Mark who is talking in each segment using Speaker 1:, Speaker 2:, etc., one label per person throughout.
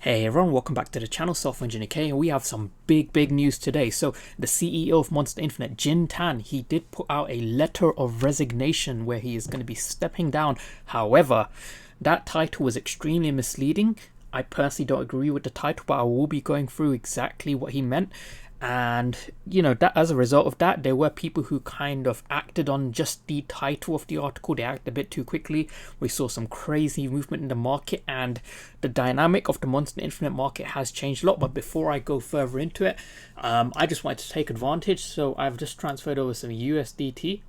Speaker 1: Hey everyone, welcome back to the channel, Software Engineer K, and we have some big news today. So the CEO of Monsta Infinite, Jin Tan, he did put out a letter of resignation where he is going to be stepping down. However, that title was extremely misleading. I personally don't agree with the title, but I will be going through exactly what he meant. And that as a result of that, there were people who kind of acted on just the title of the article. They acted a bit too quickly. We saw some crazy movement in the market, and the dynamic of the Monsta Infinite market has changed a lot. But before I go further into it, I just wanted to take advantage. So I've just transferred over some USDT,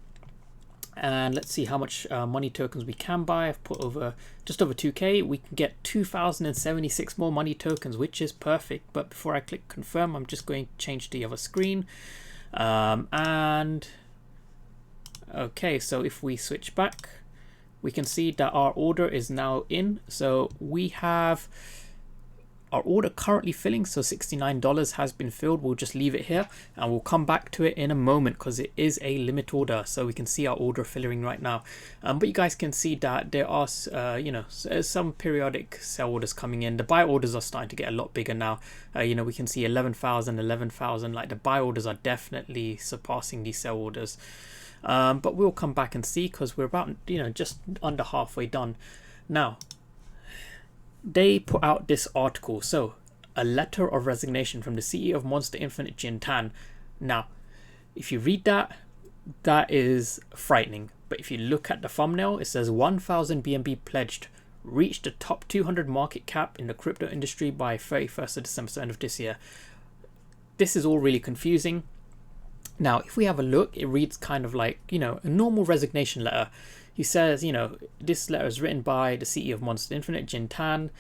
Speaker 1: and let's see how much money tokens we can buy. I've put over just over 2k. We can get 2076 more money tokens, which is perfect. But before I click confirm, I'm just going to change the other screen. And okay, so if we switch back, we can see that our order is now in. So we have our order currently filling, so $69 has been filled. We'll just leave it here and we'll come back to it in a moment because it is a limit order. So we can see our order filling right now. But you guys can see that there are, some periodic sell orders coming in. The buy orders are starting to get a lot bigger now. We can see 11,000, 11,000. Like the buy orders are definitely surpassing these sell orders. But we'll come back and see because we're about, just under halfway done. Now, they put out this article, so a letter of resignation from the CEO of Monsta Infinite, Jin Tan. Now, if you read that, that is frightening. But if you look at the thumbnail, it says 1,000 BNB pledged, reached the top 200 market cap in the crypto industry by 31st of December, so end of this year. This is all really confusing. Now, if we have a look, it reads kind of like, a normal resignation letter. He says, this letter is written by the CEO of Monsta Infinite, Jin Tan.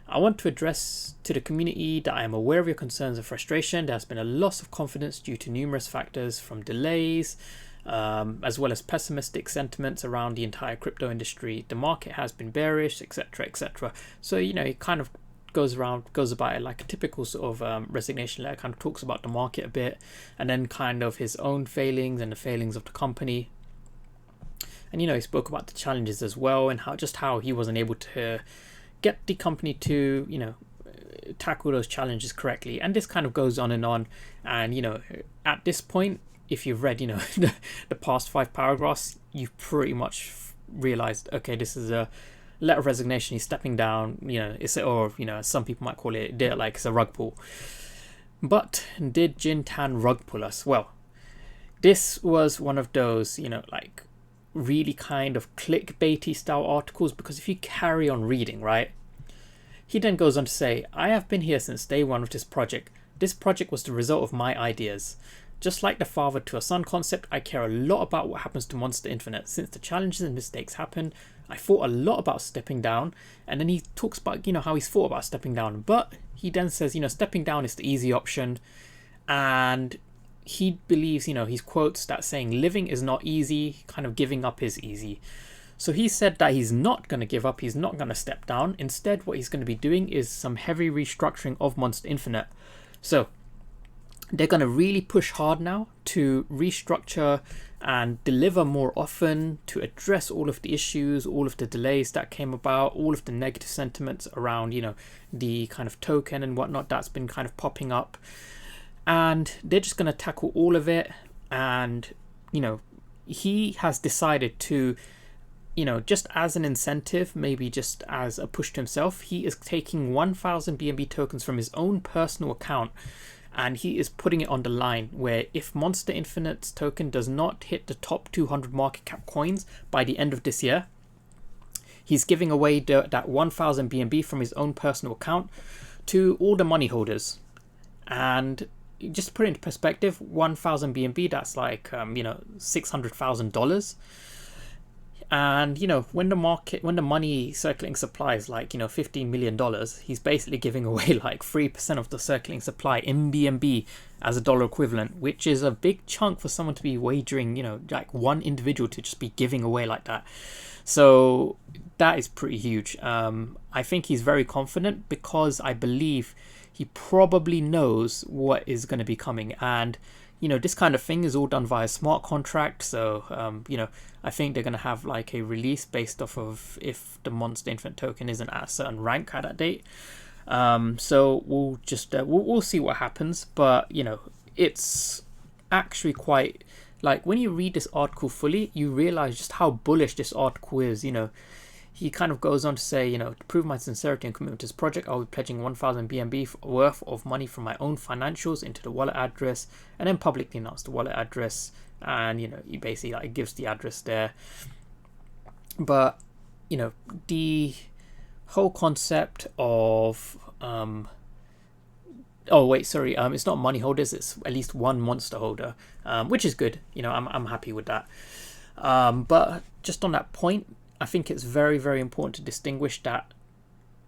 Speaker 1: I want to address to the community that I am aware of your concerns and frustration. There has been a loss of confidence due to numerous factors, from delays, as well as pessimistic sentiments around the entire crypto industry. The market has been bearish, etc., etc. So, he kind of goes about it like a typical sort of resignation letter, kind of talks about the market a bit, and then kind of his own failings and the failings of the company. And he spoke about the challenges as well, and how he wasn't able to get the company to tackle those challenges correctly. And this kind of goes on. And at this point, if you've read the past 5 paragraphs, you've pretty much realized, okay, this is a letter of resignation. He's stepping down. Some people might call it like it's a rug pull. But did Jin Tan rug pull us? Well, this was one of those really kind of clickbaity style articles, because if you carry on reading, right, he then goes on to say, I have been here since day one of this project. This project was the result of my ideas. Just like the father to a son concept, I care a lot about what happens to Monsta Infinite. Since the challenges and mistakes happened, I thought a lot about stepping down. And then he talks about how he's thought about stepping down, but he then says stepping down is the easy option. And he believes, he quotes that saying, living is not easy, kind of giving up is easy. So he said that he's not going to give up, he's not going to step down. Instead, what he's going to be doing is some heavy restructuring of Monsta Infinite. So they're going to really push hard now to restructure and deliver more often, to address all of the issues, all of the delays that came about, all of the negative sentiments around, the kind of token and whatnot that's been kind of popping up. And they're just going to tackle all of it. And, he has decided to, just as an incentive, maybe just as a push to himself, he is taking 1,000 BNB tokens from his own personal account. And he is putting it on the line where if Monsta Infinite's token does not hit the top 200 market cap coins by the end of this year, he's giving away that 1,000 BNB from his own personal account to all the money holders. And just to put it into perspective, 1,000 BNB, that's like, $600,000. And, when the money circulating supply is like, $15 million, he's basically giving away like 3% of the circulating supply in BNB as a dollar equivalent, which is a big chunk for someone to be wagering, like one individual to just be giving away like that. So that is pretty huge. I think he's very confident because I believe he probably knows what is going to be coming. And this kind of thing is all done via smart contract. So, I think they're going to have like a release based off of if the Monsta Infinite token isn't at a certain rank at that date. So we'll just we'll see what happens. But you know, it's actually quite like when you read this article fully, you realize just how bullish this article is. You know, he kind of goes on to say, you know, to prove my sincerity and commitment to this project, I'll be pledging 1,000 BNB worth of money from my own financials into the wallet address, and then publicly announce the wallet address. And you know, he basically like gives the address there. But you know, the whole concept of oh wait, sorry, it's not money holders, it's at least one monster holder, which is good. You know, I'm happy with that. But just on that point, I think it's very, very important to distinguish that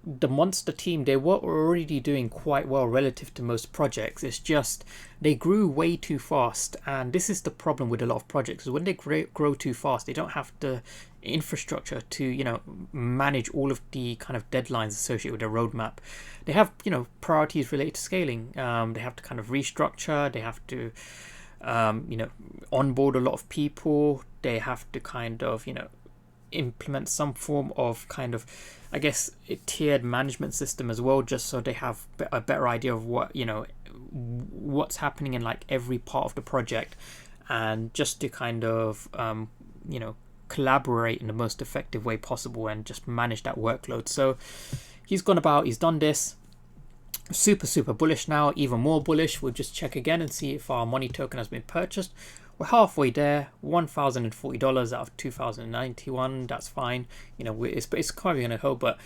Speaker 1: the Monster team, they were already doing quite well relative to most projects. It's just they grew way too fast, and this is the problem with a lot of projects, is when they grow too fast, they don't have the infrastructure to, you know, manage all of the kind of deadlines associated with their roadmap. They have, you know, priorities related to scaling. They have to kind of restructure, they have to you know, onboard a lot of people, they have to kind of, you know, implement some form of kind of, I guess, a tiered management system as well, just so they have a better idea of what, you know, what's happening in like every part of the project, and just to kind of you know, collaborate in the most effective way possible and just manage that workload. So he's done this. Super bullish now, even more bullish. We'll just check again and see if our MONI token has been purchased. We're halfway there, $1,040 out of 2,091. That's fine. You know, it's quite going to hold, but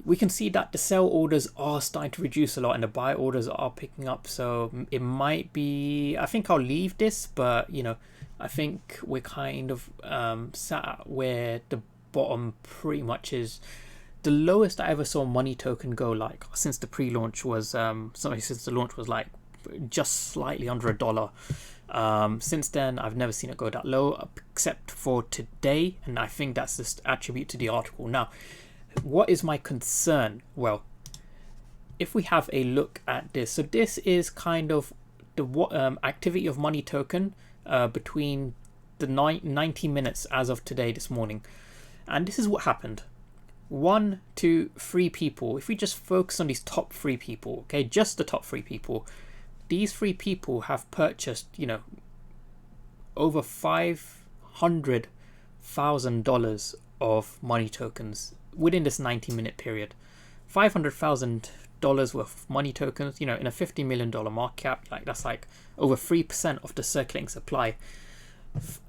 Speaker 1: we can see that the sell orders are starting to reduce a lot and the buy orders are picking up. So it might be, I think I'll leave this, but you know, I think we're kind of sat at where the bottom pretty much is. The lowest I ever saw MONI token go, like since the pre-launch was since the launch was like just slightly under $1. Since then, I've never seen it go that low, except for today, and I think that's just attribute to the article. Now, what is my concern? Well, if we have a look at this, so this is kind of the activity of MONI token between the 90 minutes as of today, this morning, and this is what happened. 1, 2, 3 people. If we just focus on these top 3 people, okay, just the top 3 people. These 3 people have purchased, you know, over $500,000 of MONI tokens within this 90-minute period. $500,000 worth of MONI tokens, you know, in a $50 million market cap, like that's like over 3% of the circulating supply.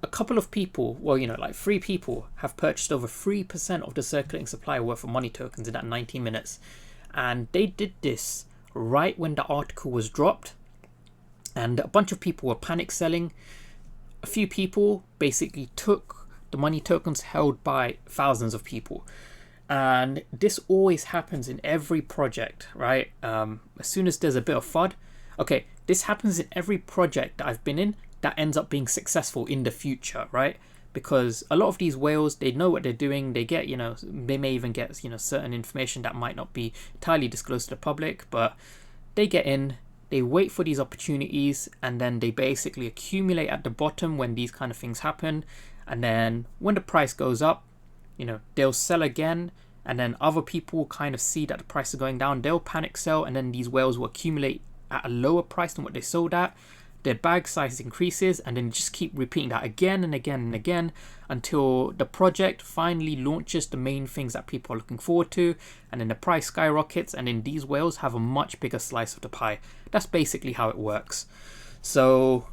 Speaker 1: A couple of people, well, you know, like 3 people have purchased over 3% of the circulating supply worth of MONI tokens in that 90 minutes. And they did this right when the article was dropped. And a bunch of people were panic selling. A few people basically took the MONI tokens held by thousands of people. And this always happens in every project, right? As soon as there's a bit of FUD. Okay, this happens in every project that I've been in that ends up being successful in the future, right? Because a lot of these whales, they know what they're doing. They get, you know, they may even get, you know, certain information that might not be entirely disclosed to the public, but they get in. They wait for these opportunities, and then they basically accumulate at the bottom when these kind of things happen. And then when the price goes up, you know, they'll sell again, and then other people kind of see that the price is going down. They'll panic sell, and then these whales will accumulate at a lower price than what they sold at. Their bag size increases, and then just keep repeating that again and again and again until the project finally launches the main things that people are looking forward to, and then the price skyrockets, and then these whales have a much bigger slice of the pie. That's basically how it works. So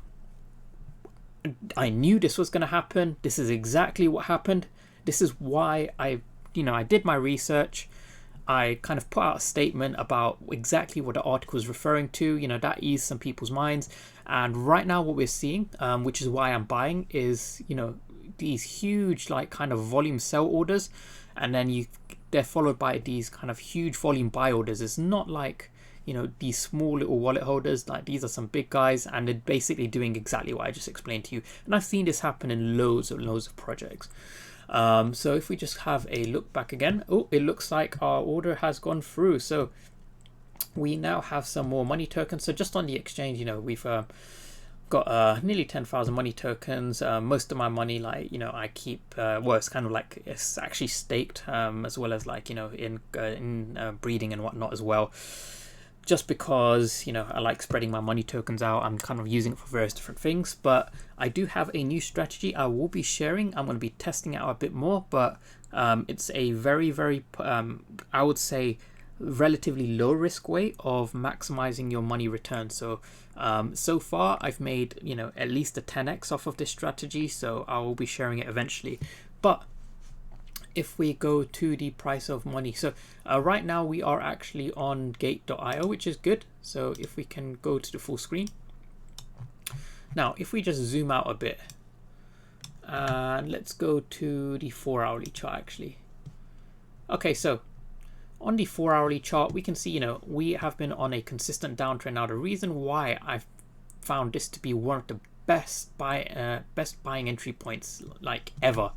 Speaker 1: I knew this was going to happen. This is exactly what happened. This is why I did my research. I kind of put out a statement about exactly what the article is referring to. You know, that eased some people's minds. And right now what we're seeing, which is why I'm buying, is, you know, these huge like kind of volume sell orders, and then they're followed by these kind of huge volume buy orders. It's not like, you know, these small little wallet holders. Like, these are some big guys, and they're basically doing exactly what I just explained to you. And I've seen this happen in loads of projects. So if we just have a look back again, oh, it looks like our order has gone through. So we now have some more MONI tokens. So just on the exchange, you know, we've got nearly 10,000 money tokens. Most of my money, like, you know, I keep, well, it's kind of like, it's actually staked, as well as, like, you know, in breeding and whatnot as well. Just because, you know, I like spreading my money tokens out. I'm kind of using it for various different things, but I do have a new strategy I will be sharing. I'm going to be testing it out a bit more, but it's a very, very, I would say, relatively low risk way of maximizing your money return. So so far I've made, you know, at least a 10x off of this strategy, so I will be sharing it eventually. But if we go to the price of money, so right now we are actually on gate.io, which is good. So if we can go to the full screen now, if we just zoom out a bit and let's go to the 4-hourly chart actually. Okay, so on the 4-hourly chart, we can see, you know, we have been on a consistent downtrend. Now, the reason why I've found this to be one of the best buying entry points like ever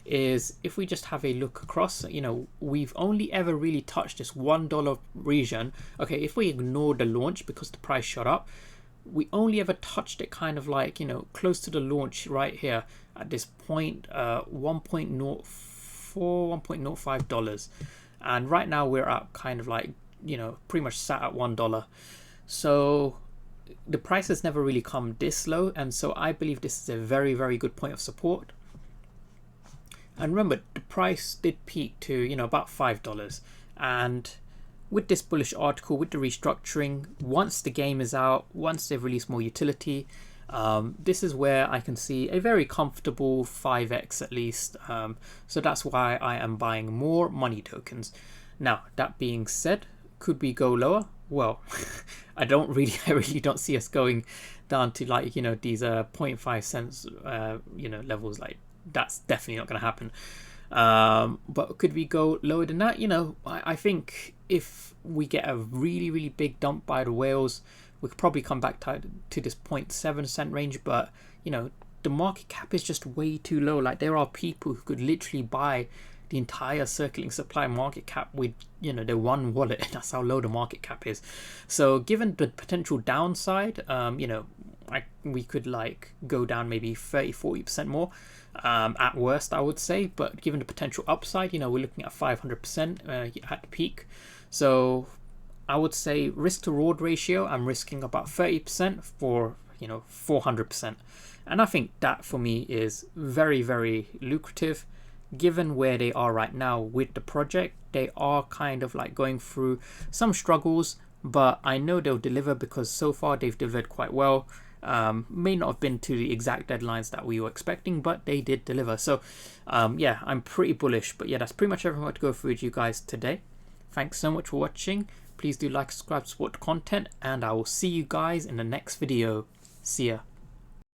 Speaker 1: is if we just have a look across, you know, we've only ever really touched this $1 region. Okay, if we ignore the launch because the price shot up, we only ever touched it kind of like, you know, close to the launch right here at this point, $1.04, $1.05. And right now we're at kind of like, you know, pretty much sat at $1. So the price has never really come this low. And so I believe this is a very, very good point of support. And remember, the price did peak to, you know, about $5. And with this bullish article, with the restructuring, once the game is out, once they've released more utility, this is where I can see a very comfortable 5x at least. So that's why I am buying more money tokens. Now, that being said, could we go lower? Well, I really don't see us going down to, like, you know, these 0.5 cents, you know, levels. Like, that's definitely not going to happen. But could we go lower than that? You know, I think if we get a really, really big dump by the whales, we could probably come back to this 0.7 cent range. But, you know, the market cap is just way too low. Like, there are people who could literally buy the entire circulating supply market cap with, you know, their one wallet. That's how low the market cap is. So given the potential downside, you know, we could like go down maybe 30-40% more at worst, I would say. But given the potential upside, you know, we're looking at 500% at the peak. So I would say risk to reward ratio, I'm risking about 30% for, you know, 400%. And I think that for me is very, very lucrative given where they are right now with the project. They are kind of like going through some struggles, but I know they'll deliver because so far they've delivered quite well. May not have been to the exact deadlines that we were expecting, but they did deliver. So yeah, I'm pretty bullish. But yeah, that's pretty much everything I want to go through with you guys today. Thanks so much for watching. Please do like, subscribe, support the content, and I will see you guys in the next video. See ya.